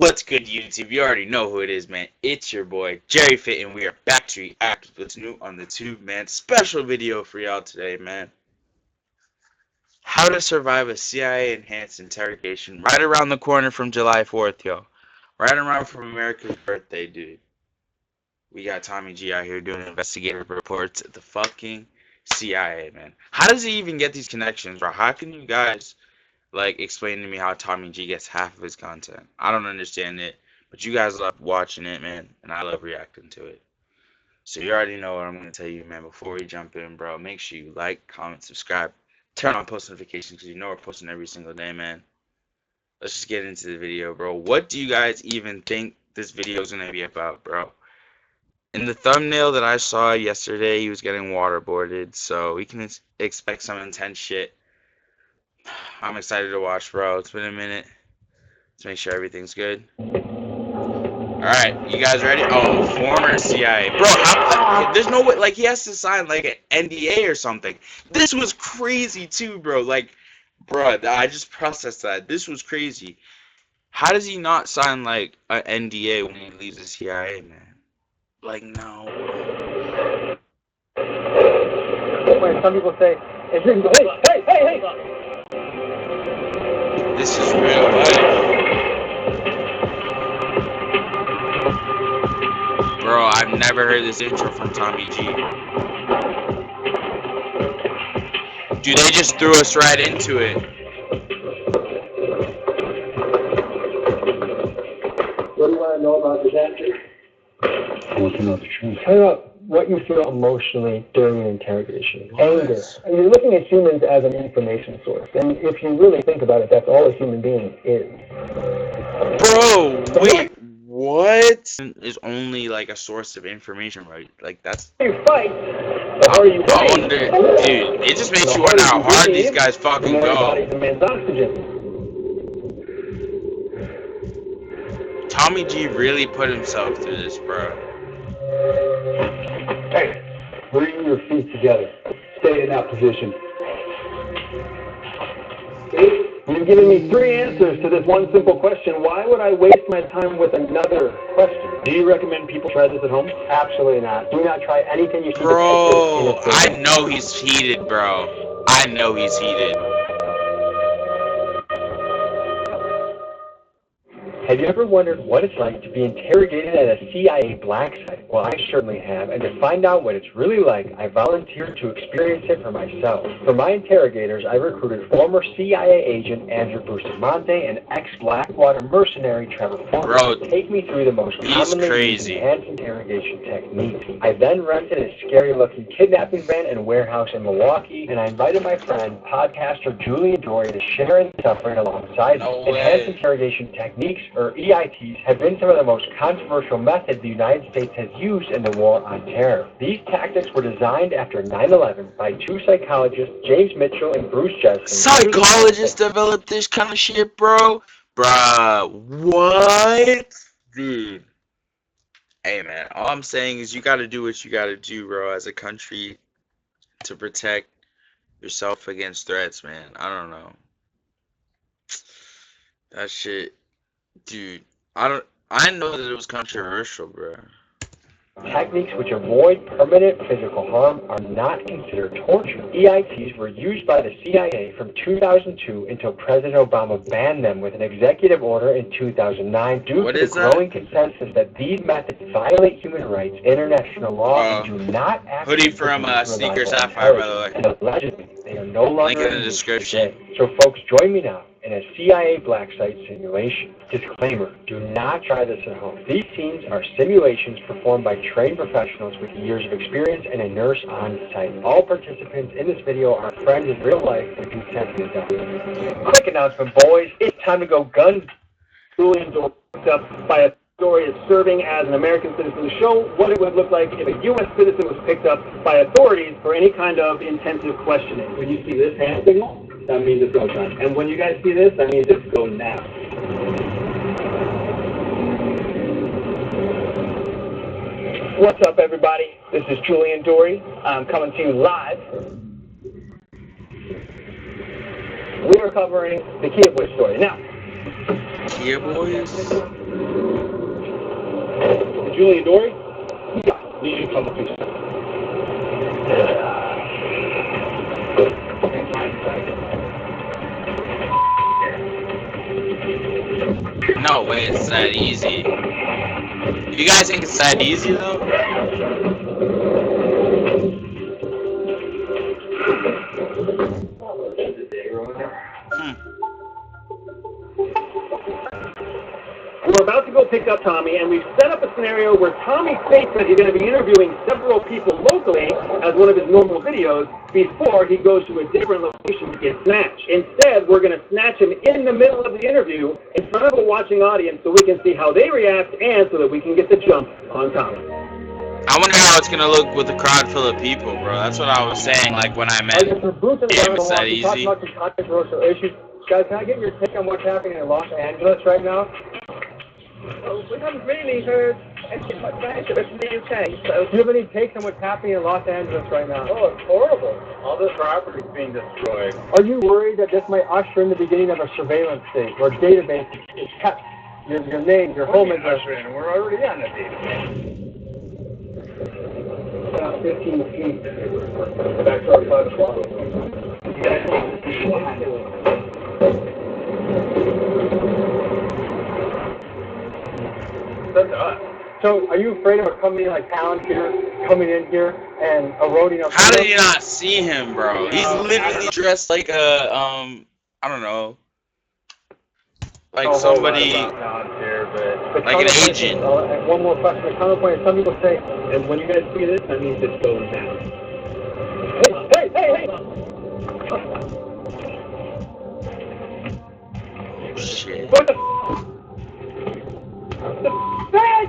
What's good, YouTube? You already know who it is, man. It's your boy, Jerry Fit, and we are back to react with what's new on the tube, man. Special video for y'all today, man. How to survive a CIA-enhanced interrogation right around the corner from July 4th, yo. Right around from America's birthday, dude. We got Tommy G out here doing investigative reports at the fucking CIA, man. How does he even get these connections, bro? How can you guys explain to me how Tommy G gets half of his content? I don't understand it, but you guys love watching it, man, and I love reacting to it. So you already know what I'm gonna tell you, man. Before we jump in, bro, make sure you like, comment, subscribe, turn on post notifications because you know we're posting every single day, man. Let's just get into the video, bro. What do you guys even think this video is gonna be about, bro? In the thumbnail that I saw yesterday, he was getting waterboarded, so we can expect some intense shit. I'm excited to watch, bro. It's been a minute. Let's make sure everything's good. Alright, you guys ready? Oh, former CIA. Bro, there's no way, he has to sign, an NDA or something. This was crazy, too, bro. Bro, I just processed that. This was crazy. How does he not sign, an NDA when he leaves the CIA, man? No. When some people say, hey! This is real life. Bro, I've never heard this intro from Tommy G. Dude, they just threw us right into it. What do you want to know about this actor? I want to know the truth. Tell me about what you feel emotionally during an interrogation. Anger. And you're looking at humans as an information source. And if you really think about it, that's all a human being is. Bro, wait, what? Is only a source of information, right? That's... You fight, the harder you fight. Dude, it just makes you wonder how hard these guys fucking go. The man's oxygen. Tommy G really put himself through this, bro. Hey, bring your feet together. Stay in that position. You've given me 3 answers to this one simple question. Why would I waste my time with another question? Do you recommend people try this at home? Absolutely not. Do not try anything you see. Bro, I know he's heated, bro. I know he's heated. Have you ever wondered what it's like to be interrogated at a CIA black site? Well, I certainly have, and to find out what it's really like, I volunteered to experience it for myself. For my interrogators, I recruited former CIA agent Andrew Bustamante and ex-Blackwater mercenary Trevor Foreman to take me through the most commonly used enhanced interrogation techniques. I then rented a scary-looking kidnapping van and warehouse in Milwaukee, and I invited my friend, podcaster Julian Dory, to share in suffering alongside me. Enhanced interrogation techniques, or EITs, have been some of the most controversial methods the United States has used in the war on terror. These tactics were designed after 9/11 by 2 psychologists, James Mitchell and Bruce Jessen. Psychologists developed this kind of shit, bro? Bruh, what? Dude. Hey, man, all I'm saying is you gotta do what you gotta do, bro, as a country to protect yourself against threats, man. I don't know. That shit... Dude, I know that it was controversial, bro. Techniques which avoid permanent physical harm are not considered torture. EITs were used by the CIA from 2002 until President Obama banned them with an executive order in 2009 due to the growing consensus that these methods violate human rights, international law, and do not actually... Hoodie from Sneaker Sapphire, by the way. And allegedly, they are no longer link in the description. So folks, join me now in a CIA black site simulation. Disclaimer, do not try this at home. These scenes are simulations performed by trained professionals with years of experience and a nurse on site. All participants in this video are friends in real life with consent to the Quick announcement, boys. It's time to go guns. Julian Dory up by a story is serving as an American citizen to show what it would look like if a U.S. citizen was picked up by authorities for any kind of intensive questioning. When you see this hand signal, that means it's go time. And when you guys see this, that means it's go now. What's up, everybody? This is Julian Dory. I'm coming to you live. We are covering the Kia Boys story. Now, Kia Boys? Julian Dory? Yeah. Need a couple pieces. No way it's that easy. You guys think it's that easy though? Hmm. We're about to go pick up Tommy, and we've set up a scenario where Tommy thinks that he's going to be interviewing several people locally as one of his normal videos before he goes to a different location to get snatched. Instead, we're going to snatch him in the middle of the interview in front of a watching audience so we can see how they react and so that we can get the jump on Tommy. I wonder how it's gonna look with a crowd full of people, bro. That's what I was saying, like when I meant, damn, it's that easy. Controversial issues. Guys, can I get your take on what's happening in Los Angeles right now? Well, we haven't really heard anything much about it from the UK, so... Do you have any takes on what's happening in Los Angeles right now? Oh, it's horrible. All this property is being destroyed. Are you worried that this might usher in the beginning of a surveillance state where database is kept, your name, your home address? And we're already on that database. 15 feet. Back to our 5 o'clock. So, are you afraid of a company like Palantir coming in here and eroding our... How did you not see him, bro? He's literally dressed like a, I don't know, like somebody, like an agent. And one more question. The counterpoint is some people say, and when you guys see this, that means it's going down. Hey! Shit. What the bag?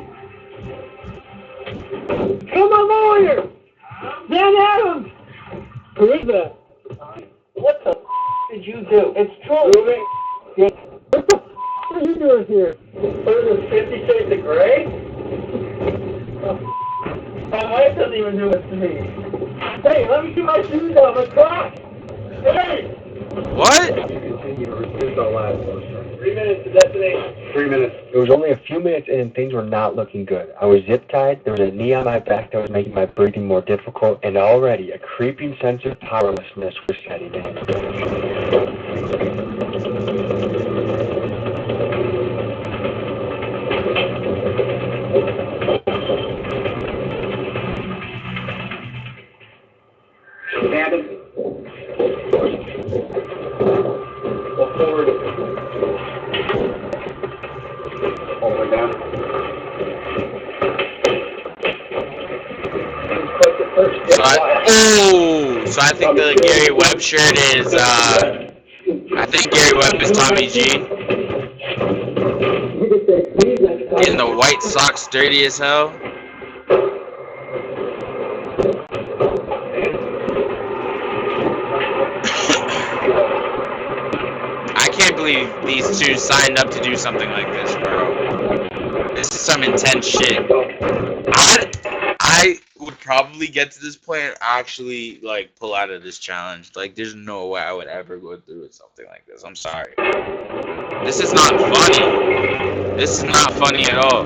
Come on, lawyer! Dan Adams! Who is that? What the did you do? It's true. Yeah. What the are you doing here? What is this, 50 Shades of Grey? My wife doesn't even do it to me. Hey, let me get my shoes on, my crocs! Hey! What? 3 minutes to destination. 3 minutes. It was only a few minutes in and things were not looking good. I was zip-tied, there was a knee on my back that was making my breathing more difficult, and already a creeping sense of powerlessness was setting in. So I think the Gary Webb shirt is, I think Gary Webb is Tommy G. Getting the white socks dirty as hell. I can't believe these two signed up to do something like this, bro. This is some intense shit. I would probably get to this point and actually like pull out of this challenge. Like, there's no way I would ever go through with something like this. I'm sorry. This is not funny. This is not funny at all.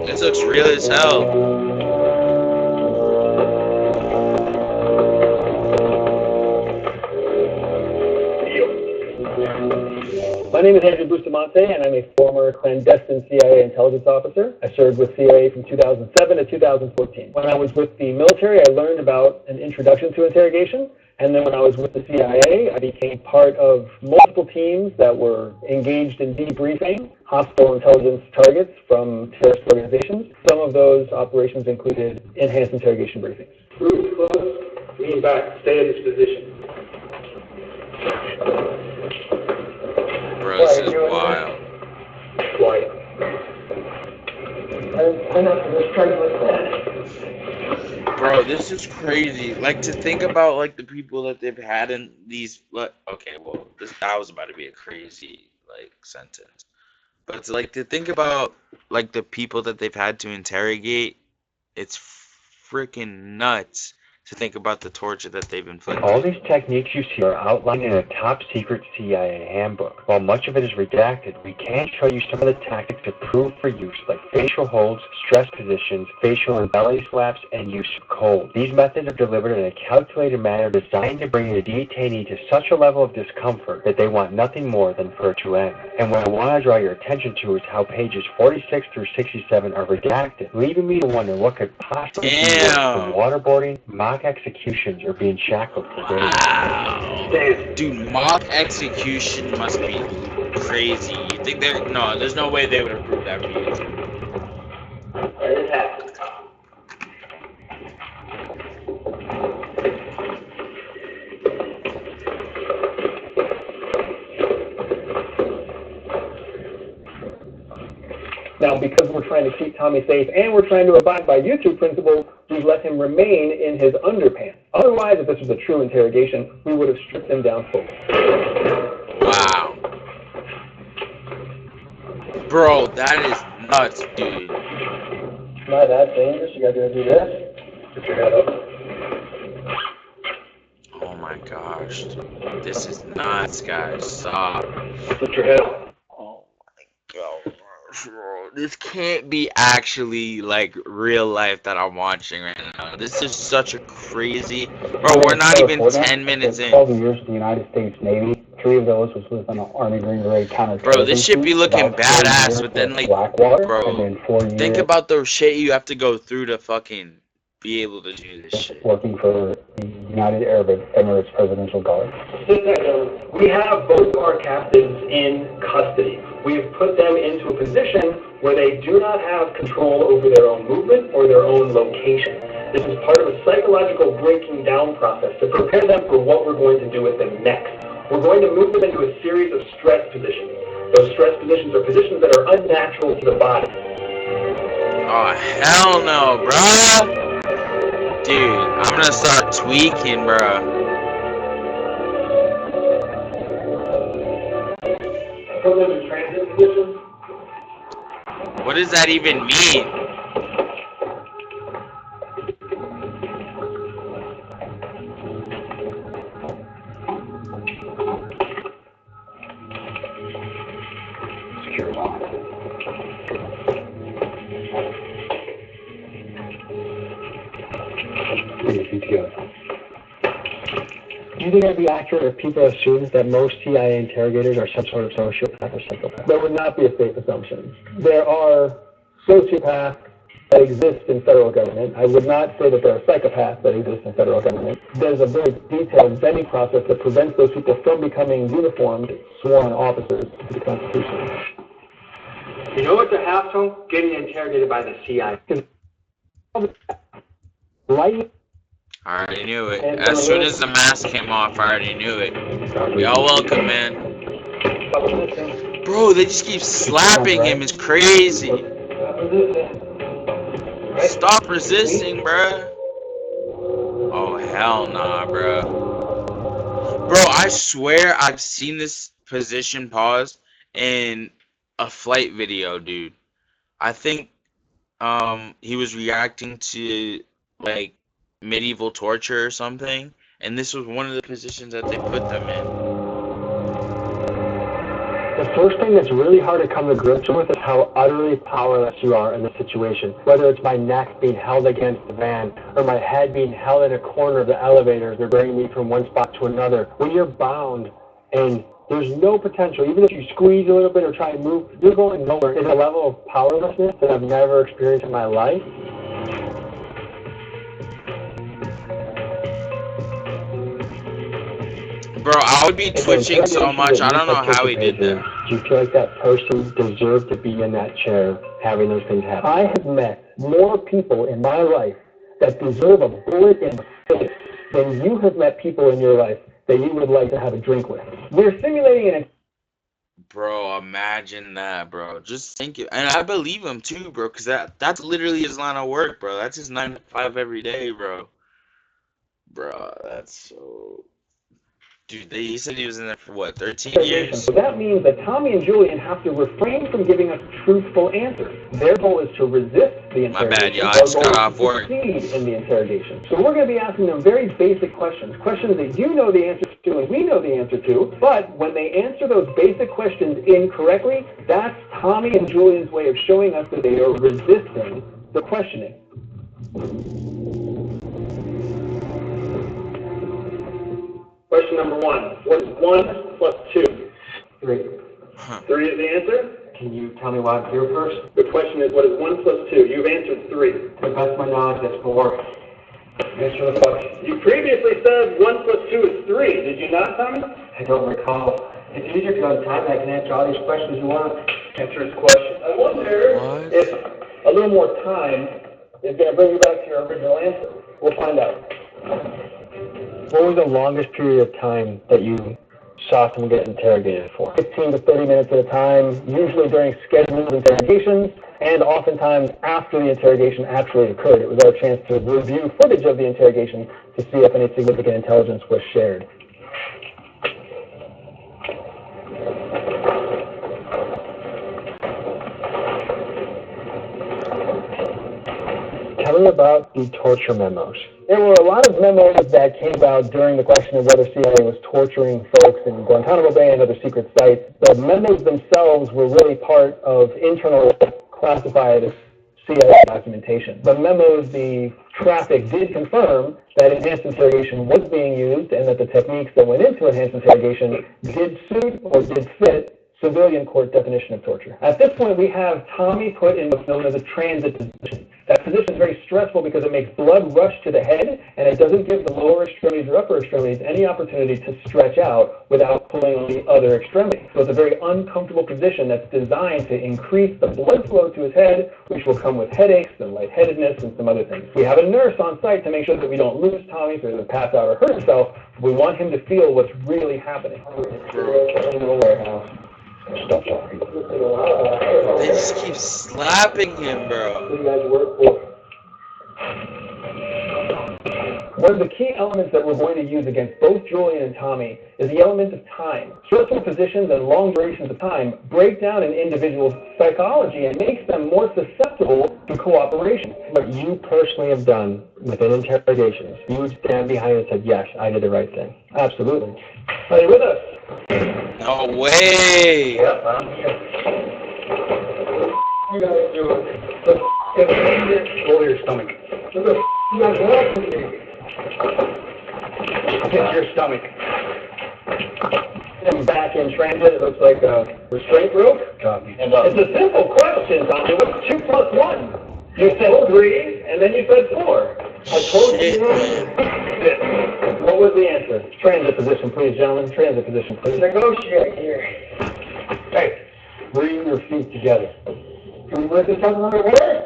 This looks real as hell. My name is Andrew Bustamante, and I'm a former clandestine CIA intelligence officer. I served with CIA from 2007 to 2014. When I was with the military, I learned about an introduction to interrogation, and then when I was with the CIA, I became part of multiple teams that were engaged in debriefing hostile intelligence targets from terrorist organizations. Some of those operations included enhanced interrogation briefings. Move close, lean back, stay in this position. Bro, this is wild. Quiet. Bro, this is crazy. Like, to think about, like, the people that they've had in these, like, okay, well, that was about to be a crazy, like, sentence. But to, like, to think about, like, the people that they've had to interrogate, it's freaking nuts to think about the torture that they've inflicted. All these techniques you see are outlined in a top-secret CIA handbook. While much of it is redacted, we can show you some of the tactics approved for use, like facial holds, stress positions, facial and belly slaps, and use of cold. These methods are delivered in a calculated manner designed to bring the detainee to such a level of discomfort that they want nothing more than for it to end. And what I want to draw your attention to is how pages 46 through 67 are redacted, leaving me to wonder what could possibly be worse than waterboarding, mock executions, or being shackled for days. Wow. Dude, mock execution must be crazy. You think they're... No, there's no way they would approve that for you. Now, because we're trying to keep Tommy safe and we're trying to abide by YouTube principles, we've let him remain in his underpants. Otherwise, if this was a true interrogation, we would have stripped him down fully. Wow. Bro, that is nuts, dude. Not that dangerous. You gotta do this. Put your head up. Oh my gosh, dude. This is nuts, guys. Stop. Put your head up. Oh my god. Bro, this can't be actually like real life that I'm watching right now. This is such a crazy... Bro, we're not even 10 minutes in. 12 years in the United States Navy. 3 of those was with an Army Green Beret counterterrorism. Bro, this should be looking About 4 badass, years but then with like... Blackwater, Bro, and then 4 years think about the shit you have to go through to fucking be able to do this shit. working for the United Arab Emirates Presidential Guard. We have both our captives in custody. We have put them into a position where they do not have control over their own movement or their own location. This is part of a psychological breaking down process to prepare them for what we're going to do with them next. We're going to move them into a series of stress positions. Those stress positions are positions that are unnatural to the body. Oh, hell no, bruh! Dude, I'm gonna start tweaking, bruh. Put them in transit positions. What does that even mean? Secure lock. Put your feet together. Do you think that'd be accurate if people assume that most CIA interrogators are some sort of sociopath or psychopath? That would not be a safe assumption. There are sociopaths that exist in federal government. I would not say that there are psychopaths that exist in federal government. There's a very detailed vetting process that prevents those people from becoming uniformed, sworn officers to the Constitution. You know what to have to? Getting interrogated by the CIA. Right? I already knew it. As soon as the mask came off, I already knew it. Y'all welcome, man. Bro, they just keep slapping him. It's crazy. Stop resisting, bruh. Oh, hell nah, bruh. Bro, I swear I've seen this position pause in a flight video, dude. I think he was reacting to like medieval torture or something, and this was one of the positions that they put them in. The first thing that's really hard to come to grips with is how utterly powerless you are in the situation. Whether it's my neck being held against the van, or my head being held in a corner of the elevator as they're bringing me from one spot to another. When you're bound and there's no potential, even if you squeeze a little bit or try and move, you're going nowhere. It's a level of powerlessness that I've never experienced in my life. Bro, I would be twitching so much. I don't know how he did that. Do you feel like that person deserved to be in that chair having those things happen? I have met more people in my life that deserve a bullet in the face than you have met people in your life that you would like to have a drink with. We're simulating an... Bro, imagine that, bro. Just think it. And I believe him too, bro, because that's literally his line of work, bro. That's his 9 to 5 every day, bro. Bro, that's so... Dude, he said he was in there for what, 13 interrogation. years? So that means that Tommy and Julian have to refrain from giving us truthful answers. Their goal is to resist the My interrogation. bad, y'all. I Our just goal got is off to work. succeed in the interrogation. So we're going to be asking them very basic questions, questions that you know the answer to and we know the answer to, but when they answer those basic questions incorrectly, that's Tommy and Julian's way of showing us that they are resisting the questioning. Question number 1. What is 1 plus 2? 3. 3 is the answer? Can you tell me why I'm here first? The question is, what is 1 plus 2? You've answered 3. To the best of my knowledge, that's 4. Answer the question. You previously said 1 plus 2 is 3. Did you not, Tommy? I don't recall. It's easier if you have time. I can answer all these questions you want. Answer his question. I wonder What? if a little more time is going to bring you back to your original answer. We'll find out. What was the longest period of time that you saw someone get interrogated for? 15 to 30 minutes at a time, usually during scheduled interrogations, and oftentimes after the interrogation actually occurred. It was our chance to review footage of the interrogation to see if any significant intelligence was shared. Tell me about the torture memos. There were a lot of memos that came out during the question of whether CIA was torturing folks in Guantanamo Bay and other secret sites. The memos themselves were really part of internal classified CIA documentation. The memos, the traffic did confirm that enhanced interrogation was being used and that the techniques that went into enhanced interrogation did suit or did fit civilian court definition of torture. At this point, we have Tommy put in what's known as a transit position. That position is very stressful because it makes blood rush to the head, and it doesn't give the lower extremities or upper extremities any opportunity to stretch out without pulling on the other extremity. So it's a very uncomfortable position that's designed to increase the blood flow to his head, which will come with headaches and lightheadedness and some other things. We have a nurse on site to make sure that we don't lose Tommy so he doesn't pass out or hurt himself. We want him to feel what's really happening. In the warehouse. Stop talking. They just keep slapping him, bro. What do you guys work for? One of the key elements that we're going to use against both Julian and Tommy is the element of time. Stressful positions and long durations of time break down an individual's psychology and makes them more susceptible to cooperation. What you personally have done within interrogations, you would stand behind and said, yes, I did the right thing. Absolutely. Are you with us? No way. Yep, I'm here. You gotta do it. Roll your stomach. What the you guys want from me? Hit your stomach. And back in transit, it looks like a restraint rope. Copy. It's a simple question, Tommy. What's 2 plus 1? You said 3, and then you said 4. I told you. What was the answer? Transit position, please, gentlemen. Transit position, please. Negotiate here. Hey, bring your feet together. Can we work this out another way?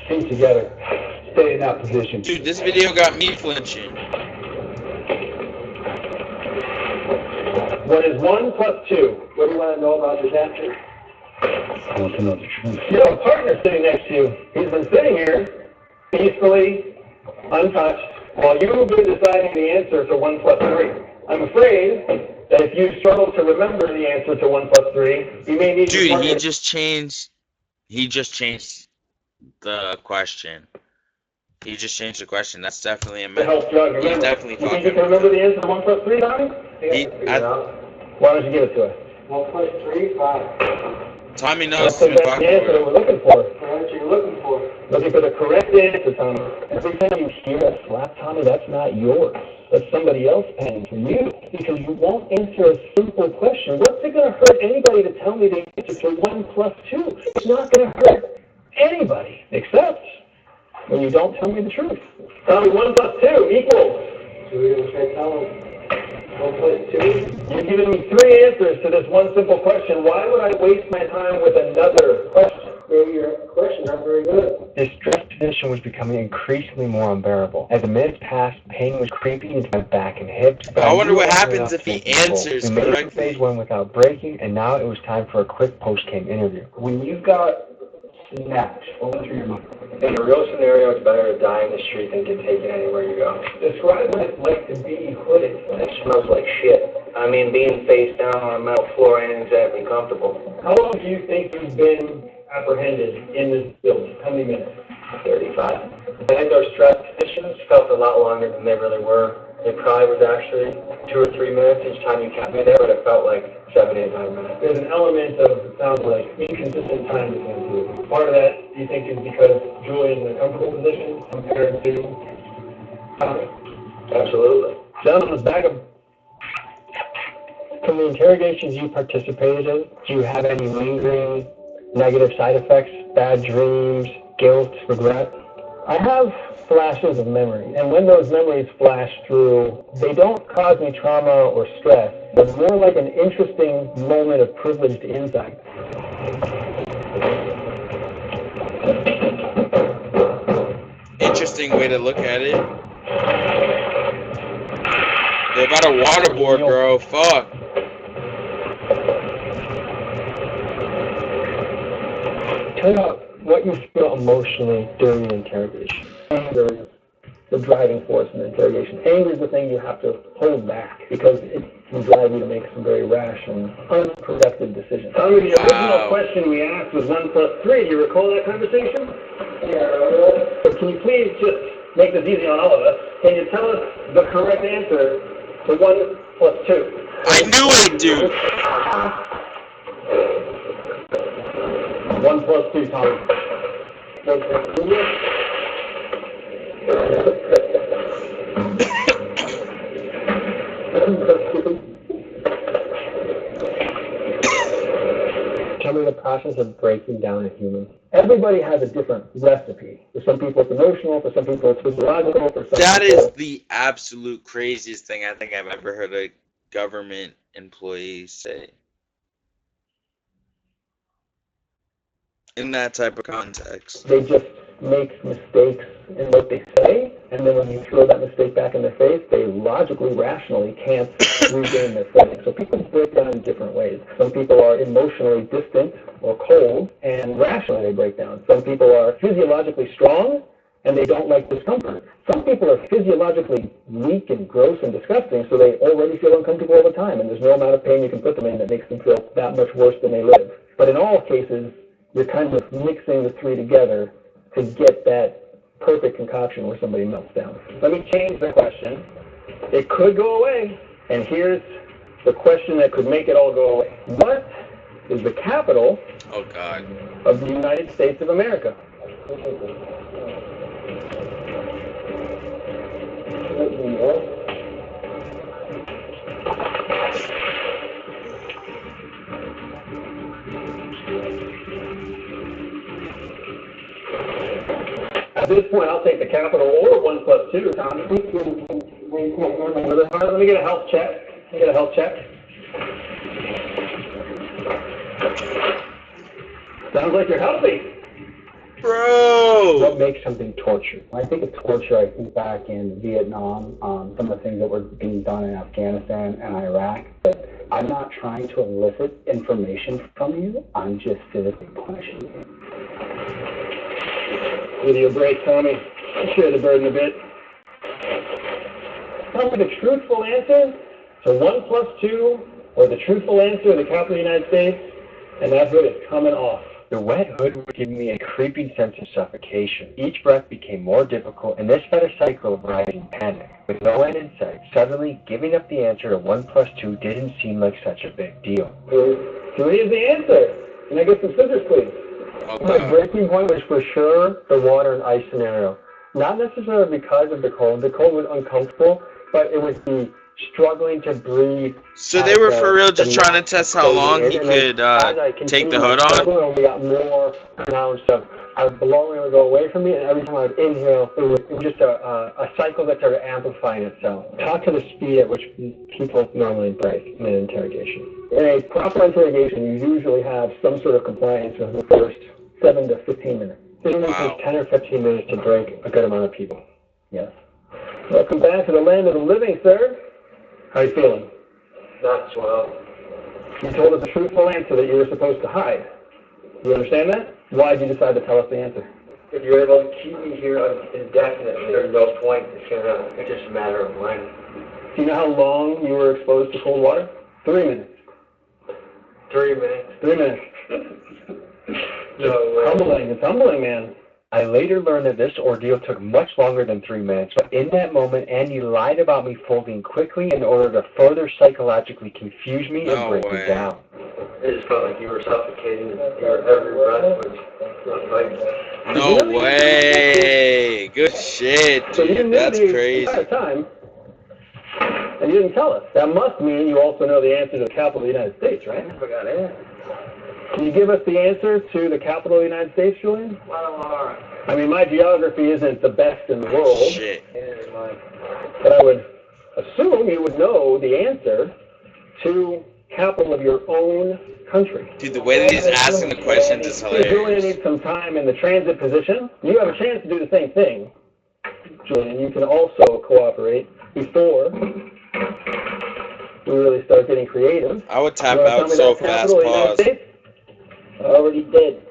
Feet together. Stay in that position. Dude, this video got me flinching. What is 1 plus 2? What do you want to know about this answer? I want to know the truth. You have a partner sitting next to you. He's been sitting here peacefully, untouched, while you've been deciding the answer to 1 plus 3. I'm afraid that if you struggle to remember the answer to 1 plus 3, you may need Dude, your he partner. just changed the question. He just changed the question. That's definitely a To man. help Doug He's remember. definitely You think you fucking. can remember the answer to 1 plus 3, Tommy? Why don't you give it to us? 1 plus 3, 5. Tommy knows That's who to the fuck answer that with. we're looking for. What answer you looking for? Looking for the correct answer, Tommy. Every time you hear a slap, Tommy, that's not yours. That's somebody else paying for you. Because you won't answer a simple question. What's it going to hurt anybody to tell me the answer to 1 plus 2? It's not going to hurt anybody, except when you don't tell me the truth. Tommy, 1 plus 2 equals. So we're going to say, tell him 1 plus 2? You've given me 3 answers to this one simple question. Why would I waste my time with another question? Well, your questions aren't very good. This stress position was becoming increasingly more unbearable. As the minutes passed, pain was creeping into my back and hips. I wonder what happens if he answers We made it to correctly. phase 1 without breaking, and now it was time for a quick post-game interview. When you've got snapped? What went through your mind? In a real scenario, it's better to die in the street than get taken anywhere you go. Describe what it's like to be hooded. It smells like shit. I mean, being face down on a metal floor ain't exactly comfortable. How long do you think you've been apprehended in this building? How many minutes? 35. I think those stress conditions felt a lot longer than they really were. It probably was actually 2 or 3 minutes each time you kept me there, but it felt like 7, 8, 9 minutes. There's an element of, it sounds like, inconsistent time between the two. Part of that, do you think, is because Julie is in a comfortable position compared to Tommy? Absolutely. Gentlemen, back up. From the interrogations you participated in, do you have any lingering negative side effects, bad dreams, guilt, regret? I have flashes of memory, and when those memories flash through, they don't cause me trauma or stress. They're more like an interesting moment of privileged insight. Interesting way to look at it. They're about a waterboard, bro. Fuck. Tell me about what you feel emotionally during the interrogation. Anger is the driving force in the interrogation. Anger is the thing you have to hold back because it can drive you to make some very rash and unproductive decisions. Tommy, the original question we asked was 1 plus 3. Do you recall that conversation? Yeah. So can you please just make this easy on all of us? Can you tell us the correct answer to 1 plus 2? I knew it, dude. 1 plus 2, Tommy. Tell me the process of breaking down a human. Everybody has a different recipe. For some people it's emotional, for some people it's physiological, for some That people... is the absolute craziest thing I think I've ever heard a government employee say. In that type of context. They just make mistakes in what they say, and then when you throw that mistake back in their face, they logically, rationally can't regain their footing. So people break down in different ways. Some people are emotionally distant or cold, and rationally they break down. Some people are physiologically strong, and they don't like discomfort. Some people are physiologically weak and gross and disgusting, so they already feel uncomfortable all the time, and there's no amount of pain you can put them in that makes them feel that much worse than they live. But in all cases, you're kind of mixing the three together to get that perfect concoction where somebody melts down. Let me change the question. It could go away, and here's the question that could make it all go away. What is the capital of the United States of America? At this point, I'll take the capital or 1 plus 2, Tommy. Let me get a health check. Sounds like you're healthy. Bro! What makes something torture? When I think of torture, I think back in Vietnam, some of the things that were being done in Afghanistan and Iraq. But I'm not trying to elicit information from you. I'm just physically punishing you. Give you a break, Tommy. Share the burden a bit. Tell me the truthful answer to 1 plus 2, or the truthful answer to the capital of the United States, and that hood is coming off. The wet hood would give me a creeping sense of suffocation. Each breath became more difficult, and this fed a cycle of rising panic. With no end in sight, suddenly giving up the answer to 1 plus 2 didn't seem like such a big deal. 3 is the answer. Can I get some scissors, please? My breaking point was for sure the water and ice scenario. Not necessarily because of the cold. The cold was uncomfortable, but it was the struggling to breathe. So they were for real just trying to test how long he could take the hood on? We got more pronounced of I was blowing, it would go away from me, and every time I would inhale, it was just a cycle that started amplifying itself. Talk to the speed at which people normally break in an interrogation. In a proper interrogation, you usually have some sort of compliance within the first 7 to 15 minutes. It only takes 10 or 15 minutes to break a good amount of people. Yes. Welcome back to the land of the living, sir. How are you feeling? Not swell. You told us a truthful answer that you were supposed to hide. You understand that? Why did you decide to tell us the answer? If you're able to keep me here indefinitely, there's no point. It's just a matter of when. Do you know how long you were exposed to cold water? 3 minutes. 3 minutes. 3 minutes. No way. Humbling. It's humbling, man. I later learned that this ordeal took much longer than 3 minutes, but in that moment, Andy lied about me folding quickly in order to further psychologically confuse me and break me down. It just felt like you were suffocating. Your every breath was like... No way! Good shit, So you dude. didn't know That's the crazy. entire time, and you didn't tell us. That must mean you also know the answer to the capital of the United States, right? I forgot it. Can you give us the answer to the capital of the United States, Julian? I mean, my geography isn't the best in the world, Shit. but I would assume you would know the answer to capital of your own country. Dude, the way that he's asking the questions is Julian hilarious. needs some time in the transit position. You have a chance to do the same thing, Julian. You can also cooperate before we really start getting creative. I would tap You wanna tell out me so that fast, capital of the United pause. States? I already did.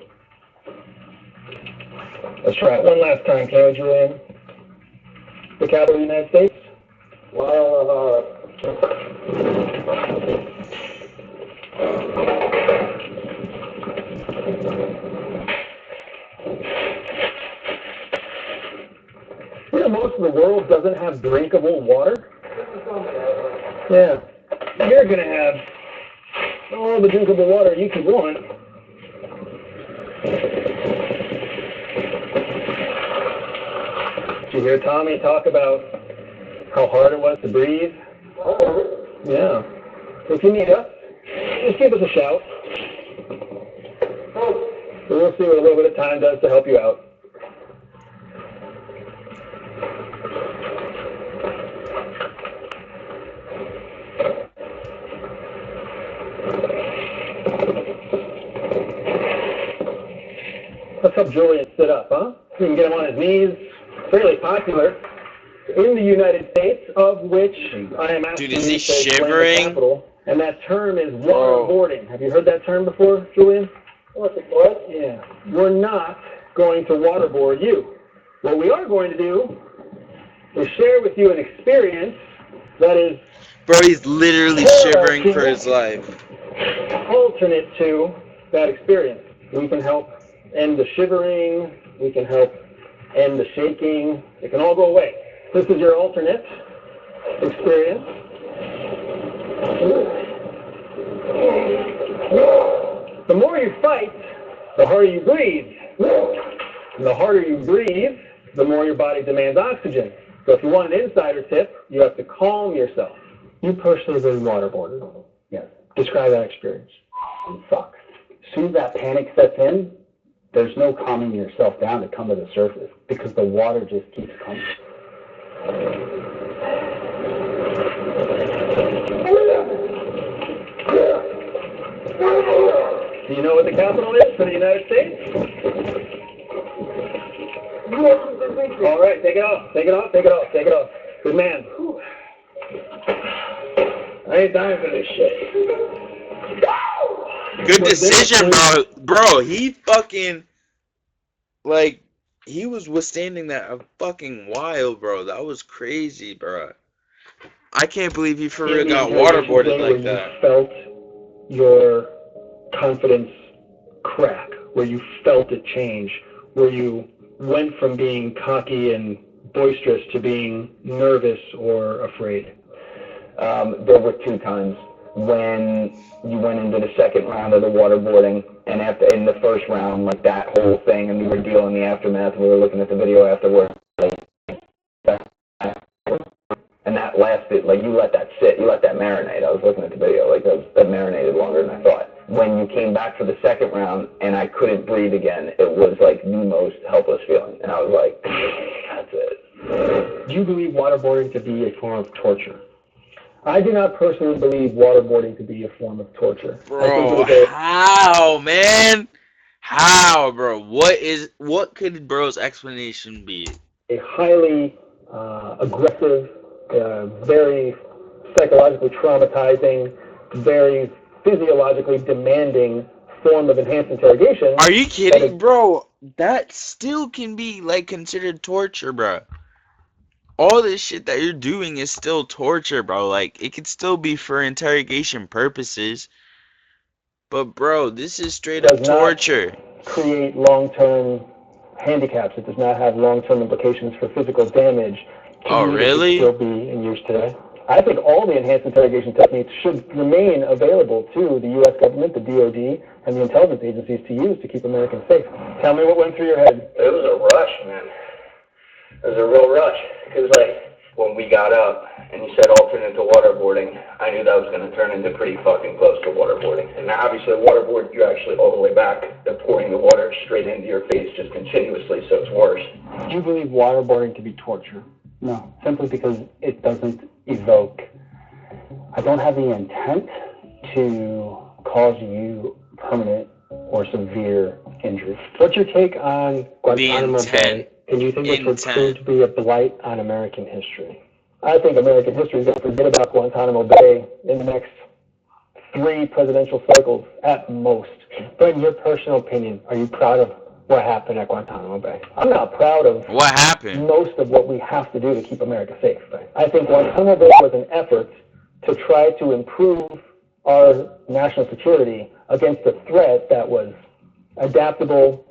Let's try it one last time, can we, Julian? The capital of the United States? You know, most of the world doesn't have drinkable water. Yeah. You're going to have all the drinkable water you could want. Did you hear Tommy talk about how hard it was to breathe? Yeah. So if you need us, just give us a shout. So we'll see what a little bit of time does to help you out. Let's help Julian sit up, huh? We can get him on his knees. Fairly popular in the United States, of which I am asking Dude, is he you to explain the shivering? capital, and that term is waterboarding. Have you heard that term before, Julian? What? Yeah. We're not going to waterboard you. What we are going to do is share with you an experience that is Bro, he's literally shivering for his life. alternate to that experience. We can help end the shivering. We can help end the shaking. It can all go away. This is your alternate experience. The more you fight, the harder you breathe. And the harder you breathe, the more your body demands oxygen. So if you want an insider tip, you have to calm yourself. You personally have been waterboarded. Yes. Describe that experience. It sucks. As soon as that panic sets in, there's no calming yourself down to come to the surface because the water just keeps coming. Do you know what the capital is for the United States? All right, take it off, take it off, take it off, take it off. Good man. I ain't dying for this shit. Good decision, bro. Bro, he fucking, like, he was withstanding that a fucking while, bro. That was crazy, bro. I can't believe he for real got waterboarded like that. You felt your confidence crack, where you felt it change, where you went from being cocky and boisterous to being nervous or afraid. There were 2 times when you went into the second round of the waterboarding, and after in the first round, like that whole thing, and we were dealing the aftermath. We were looking at the video afterward, and that lasted. Like, you let that sit, you let that marinate. I was looking at the video, like that marinated longer than I thought. When you came back for the second round and I couldn't breathe again, it was like the most helpless feeling, and I was like, that's it. Do you believe waterboarding to be a form of torture? I do not personally believe waterboarding to be a form of torture. Bro, how, man? How, bro? What could bro's explanation be? A highly aggressive, very psychologically traumatizing, very physiologically demanding form of enhanced interrogation. Are you kidding, bro? That still can be like considered torture, bro. All this shit that you're doing is still torture, bro. Like, it could still be for interrogation purposes. But, bro, this is straight up torture. Create long-term handicaps. It does not have long-term implications for physical damage. Oh, really? Still be in use today. I think all the enhanced interrogation techniques should remain available to the U.S. government, the DOD, and the intelligence agencies to use to keep Americans safe. Tell me what went through your head. It was a rush, man. It was a real rush. Because, like, when we got up and you said alternate to waterboarding, I knew that was going to turn into pretty fucking close to waterboarding. And now, obviously, waterboard, you're actually all the way back. They're pouring the water straight into your face just continuously, so it's worse. Do you believe waterboarding to be torture? No, simply because it doesn't evoke. I don't have the intent to cause you permanent or severe injury. What's your take on Guantanamo Bay? And do you think this would prove to be a blight on American history? I think American history is going to forget about Guantanamo Bay in the next 3 presidential cycles at most. But in your personal opinion, are you proud of what happened at Guantanamo Bay? I'm not proud of what happened. Most of what we have to do to keep America safe. I think Guantanamo Bay was an effort to try to improve our national security against a threat that was adaptable,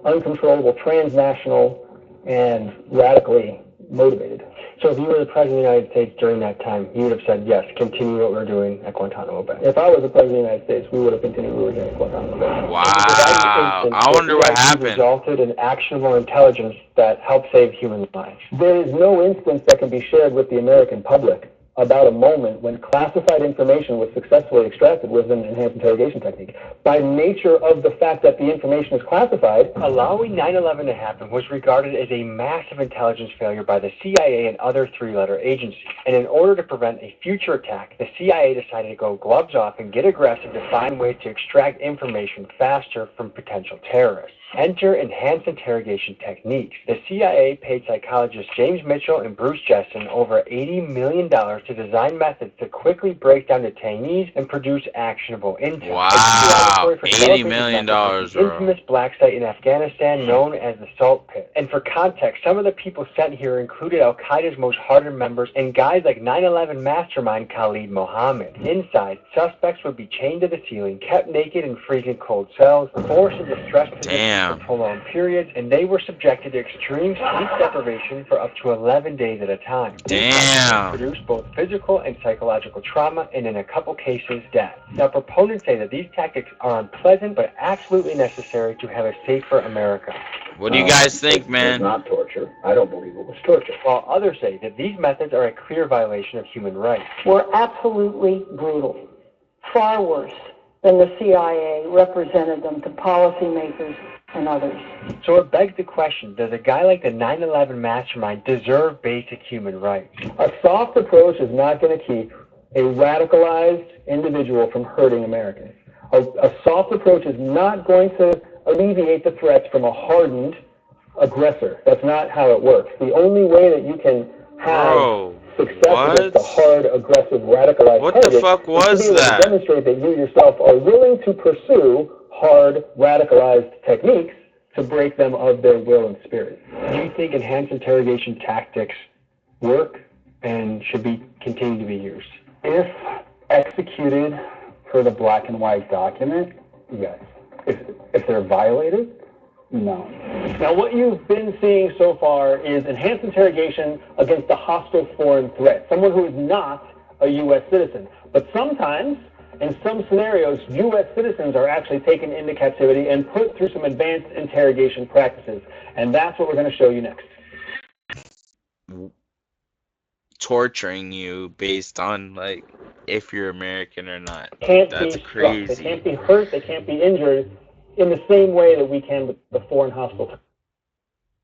uncontrollable, transnational, and radically motivated. So if you were the President of the United States during that time, you would have said, yes, continue what we're doing at Guantanamo Bay. If I was the President of the United States, we would have continued what we were doing at Guantanamo Bay. Wow. I wonder what happened. Resulted in actionable intelligence that helped save human lives. There is no instance that can be shared with the American public about a moment when classified information was successfully extracted with an enhanced interrogation technique. By nature of the fact that the information is classified, allowing 9/11 to happen was regarded as a massive intelligence failure by the CIA and other 3-letter agencies. And in order to prevent a future attack, the CIA decided to go gloves off and get aggressive to find ways to extract information faster from potential terrorists. Enter enhanced interrogation techniques. The CIA paid psychologists James Mitchell and Bruce Jessen over $80 million to design methods to quickly break down detainees and produce actionable intel. Wow, $80 million, bro. The infamous black site in Afghanistan known as the Salt Pit. And for context, some of the people sent here included Al-Qaeda's most hardened members and guys like 9/11 mastermind Khalid Mohammed. Inside, suspects would be chained to the ceiling, kept naked in freezing cold cells, forced into stress positions for prolonged periods, and they were subjected to extreme sleep deprivation for up to 11 days at a time. Damn. Produced both physical and psychological trauma, and in a couple cases, death. Now, proponents say that these tactics are unpleasant, but absolutely necessary to have a safer America. What do you guys think, man? It's not torture. I don't believe it was torture. While others say that these methods are a clear violation of human rights. Were absolutely brutal. Far worse than the CIA represented them to policymakers and others. So it begs the question, does a guy like the 9/11 mastermind deserve basic human rights? A soft approach is not going to keep a radicalized individual from hurting Americans. A soft approach is not going to alleviate the threats from a hardened aggressor. That's not how it works. The only way that you can have success against a hard, aggressive, radicalized target the fuck was is to be able to demonstrate that you yourself are willing to pursue hard, radicalized techniques to break them of their will and spirit. Do you think enhanced interrogation tactics work and should be continue to be used? If executed per the black and white document, yes. If they're violated, no. Now, what you've been seeing so far is enhanced interrogation against a hostile foreign threat, someone who is not a U.S. citizen. But sometimes, in some scenarios, U.S. citizens are actually taken into captivity and put through some advanced interrogation practices. And that's what we're going to show you next. Torturing you based on, like, if you're American or not. That's crazy. They can't be hurt, they can't be injured in the same way that we can with the foreign hostile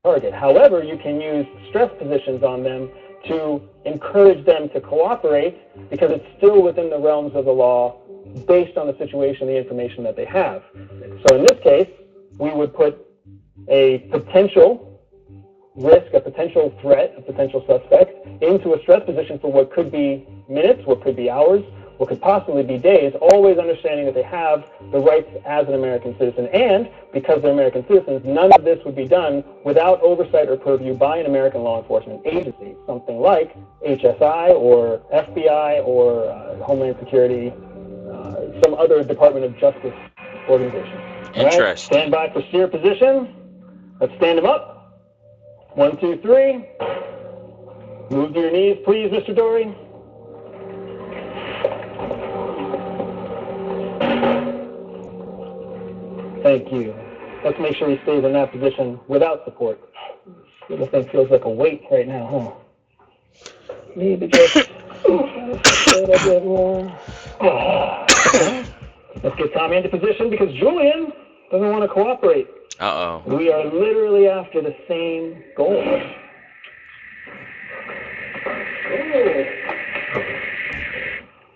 target. However, you can use stress positions on them to encourage them to cooperate because it's still within the realms of the law based on the situation, the information that they have. So in this case, we would put a potential risk, a potential threat, a potential suspect into a stress position for what could be minutes, what could be hours, what could possibly be days, always understanding that they have the rights as an American citizen. And because they're American citizens, none of this would be done without oversight or purview by an American law enforcement agency, something like HSI or FBI or Homeland Security, some other Department of Justice organization. Interesting. All right, stand by for steer position. Let's stand them up. 1, 2, 3. Move to your knees, please, Mr. Dory. Thank you. Let's make sure he stays in that position without support. This thing feels like a weight right now, huh? Maybe just a little bit more. Let's get Tommy into position because Julian doesn't want to cooperate. Uh-oh. We are literally after the same goal.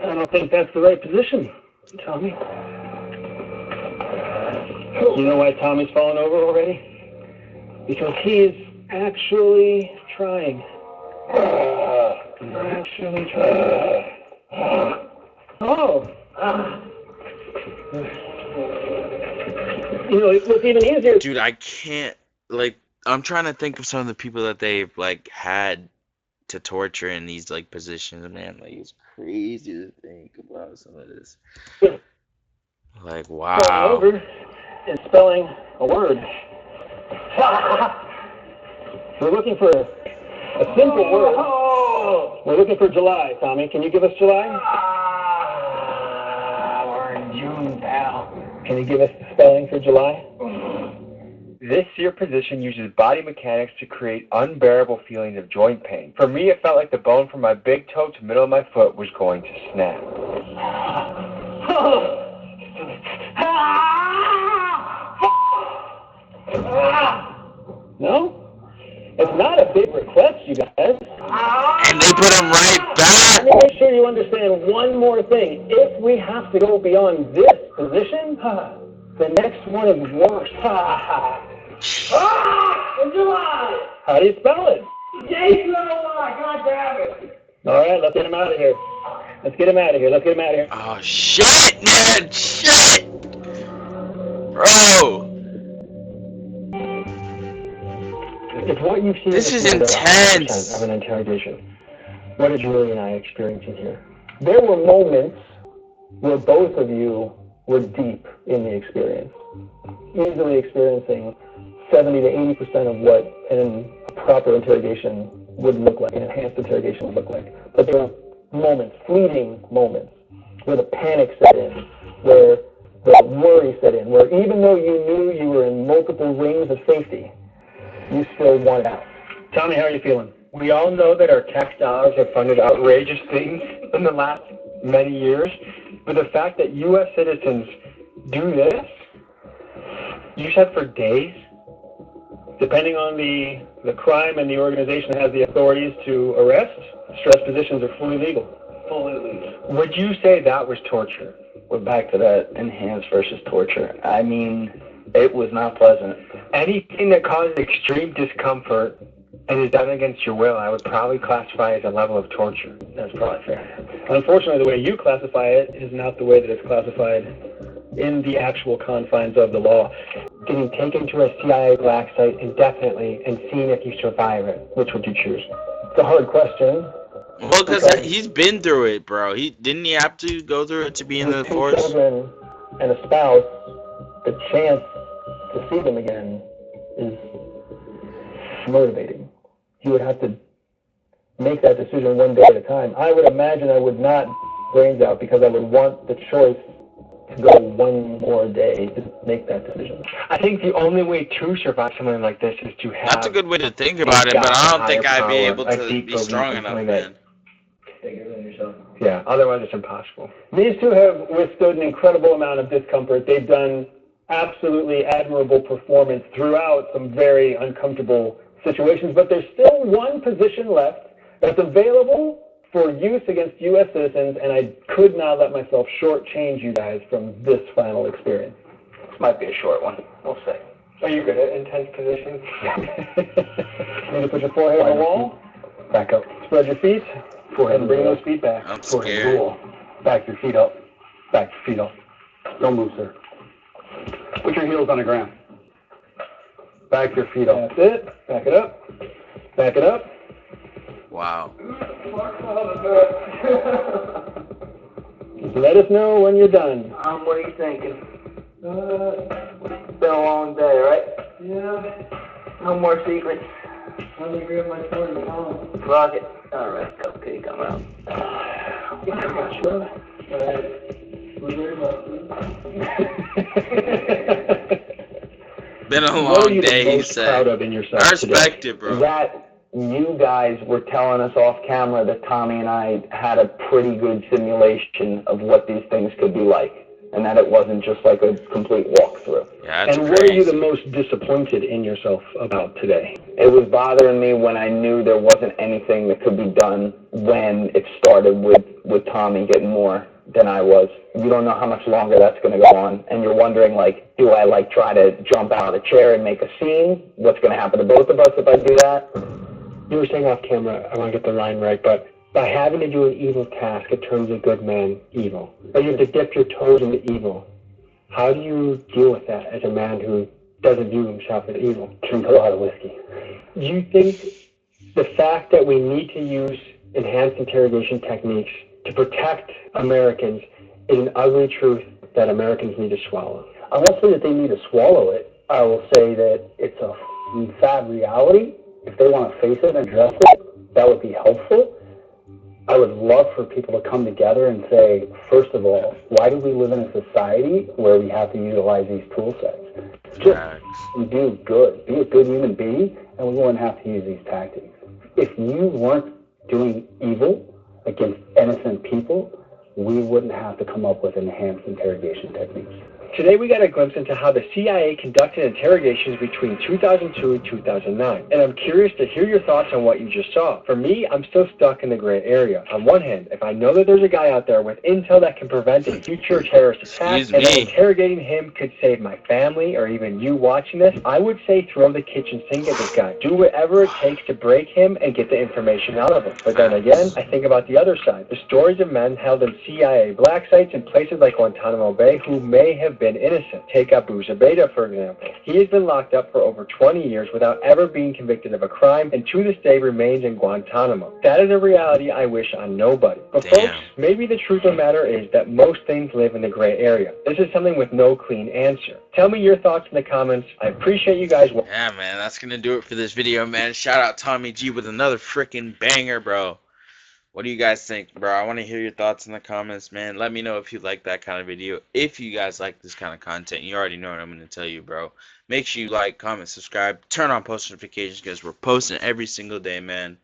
I don't think that's the right position, Tommy. You know why Tommy's fallen over already? Because he's actually trying. Oh. You know, what's even easier... Dude, I can't, like, I'm trying to think of some of the people that they've, like, had to torture in these, like, positions, man. Like, it's crazy to think about some of this. Like, wow. Over and spelling a word. We're looking for a simple word. We're looking for July, Tommy. Can you give us July? We're in June, pal. Can you give us the spelling for July? This seer position uses body mechanics to create unbearable feelings of joint pain. For me, it felt like the bone from my big toe to middle of my foot was going to snap. No? It's not a big request, you guys. And they put him right back. Let me make sure you understand one more thing. If we have to go beyond this position, the next one is worse. How do you spell it? God damn it. All right, let's get him out of here. Let's get him out of here. Let's get him out of here. Oh, shit, man. Shit. Bro. If what you've seen This is the intense. of an interrogation, what did Julie and I experience in here? There were moments where both of you were deep in the experience, easily experiencing 70 to 80% of what a proper interrogation would look like, an enhanced interrogation would look like. But there were moments, fleeting moments, where the panic set in, where the worry set in, where even though you knew you were in multiple rings of safety, you still wanted out. Tommy, how are you feeling? We all know that our tax dollars have funded outrageous things in the last many years, but the fact that U.S. citizens do this, you said for days? Depending on the crime and the organization that has the authorities to arrest, stress positions are fully legal. Fully legal. Would you say that was torture? We're back to that enhanced versus torture. I mean, it was not pleasant. Anything that causes extreme discomfort and is done against your will, I would probably classify as a level of torture. That's probably fair. Unfortunately, the way you classify it is not the way that it's classified in the actual confines of the law. Getting taken to a CIA black site indefinitely and seeing if you survive it, which would you choose? It's a hard question. Well, because he's been through it, bro. Didn't he have to go through it to be in the force? With 2 children and a spouse, the chance to see them again is motivating. He would have to make that decision one day at a time. I would imagine I would not brains out because I would want the choice to go one more day to make that decision. I think the only way to survive something like this is to have... That's a good way to think about it, but I don't think I'd be able to be strong enough, man. Bigger than yourself. Yeah, otherwise it's impossible. These two have withstood an incredible amount of discomfort. They've done absolutely admirable performance throughout some very uncomfortable situations, but there's still one position left that's available for use against U.S. citizens, and I could not let myself shortchange you guys from this final experience. This might be a short one. We'll see. Are you good at intense positions? Need to put your forehead on the wall. Back up. Spread your feet. And bring those feet back. I'm scared. Back your feet up. Back your feet up. Don't move, sir. Put your heels on the ground. Back your feet up. That's it. Back it up. Back it up. Wow. Just let us know when you're done. What are you thinking? It's been a long day, right? Yeah. No more secrets. Let me grab my phone and call. Fuck it. All right, cupcake, come out. Sure. Been a What are long you day, the he most said. proud of in yourself I today? respect it, bro. That you guys were telling us off camera that Tommy and I had a pretty good simulation of what these things could be like, and that it wasn't just like a complete walkthrough. Yeah, that's And crazy. what are you the most disappointed in yourself about today? It was bothering me when I knew there wasn't anything that could be done when it started with Tommy getting more than I was. You don't know how much longer that's going to go on, and you're wondering, like, do I, like, try to jump out of the chair and make a scene? What's going to happen to both of us if I do that? You were saying off camera, I want to get the line right, but by having to do an evil task, it turns a good man evil. But you have to dip your toes into evil. How do you deal with that as a man who doesn't view himself as evil? Drink a lot of whiskey. Do you think the fact that we need to use enhanced interrogation techniques to protect Americans is an ugly truth that Americans need to swallow? I won't say that they need to swallow it. I will say that it's a sad reality. If they want to face it and address it, that would be helpful. I would love for people to come together and say, first of all, why do we live in a society where we have to utilize these tool sets? Just do good. Be a good human being, and we wouldn't have to use these tactics. If you weren't doing evil against innocent people, we wouldn't have to come up with enhanced interrogation techniques. Today we got a glimpse into how the CIA conducted interrogations between 2002 and 2009, and I'm curious to hear your thoughts on what you just saw. For me, I'm still stuck in the gray area. On one hand, if I know that there's a guy out there with intel that can prevent a future terrorist attack, and that interrogating him could save my family or even you watching this, I would say throw the kitchen sink at this guy. Do whatever it takes to break him and get the information out of him. But then again, I think about the other side. The stories of men held in CIA black sites in places like Guantanamo Bay who may have been innocent. Take Abu Zubaydah, for example. He has been locked up for over 20 years without ever being convicted of a crime, and to this day remains in Guantanamo. That is a reality I wish on nobody. But folks, maybe the truth of the matter is that most things live in the gray area. This is something with no clean answer. Tell me your thoughts in the comments. I appreciate you guys. Yeah, man, that's gonna do it for this video, man. Shout out Tommy G with another freaking banger, bro. What do you guys think, bro? I want to hear your thoughts in the comments, man. Let me know if you like that kind of video. If you guys like this kind of content, you already know what I'm going to tell you, bro. Make sure you like, comment, subscribe, turn on post notifications because we're posting every single day, man.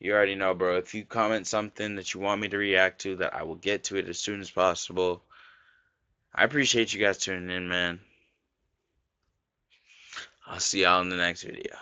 You already know, bro. If you comment something that you want me to react to, that I will get to it as soon as possible. I appreciate you guys tuning in, man. I'll see y'all in the next video.